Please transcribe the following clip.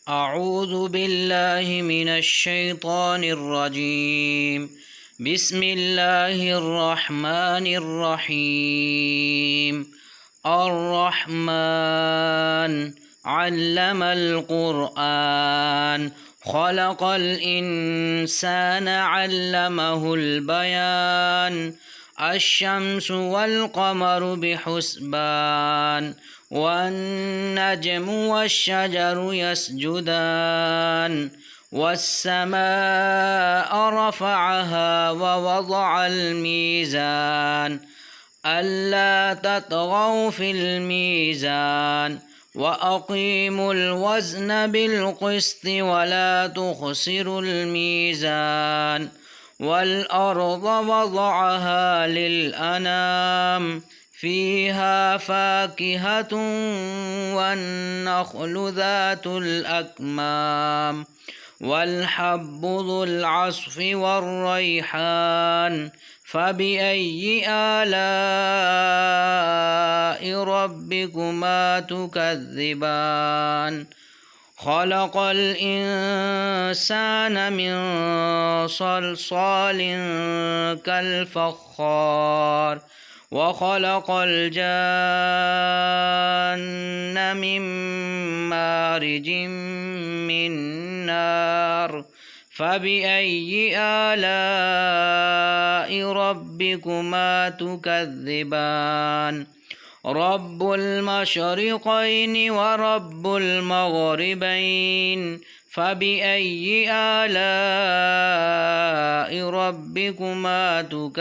أعوذ بالله من الشيطان الرجيم. بسم الله الرحمن الرحيم. الرحمن علم القرآن خلق الإنسان علمه البيان. الشمس والقمر بحسبان والنجم والشجر يسجدان. والسماء رفعها ووضع الميزان ألا تطغوا في الميزان وأقيموا الوزن بالقسط ولا تخسروا الميزان. والأرض وضعها للأنام فيها فاكهة والنخل ذات الأكمام والحب ذو العصف والريحان. فبأي آلاء ربكما تكذبان؟ خلق الإنسان من صلصال كالفخار وخلق الجان من مارج من نار. فبأي آلاء ربكما تكذبان؟ رب المشرقين ورب المغربين. فبأي آلاء ربكما تكذبان؟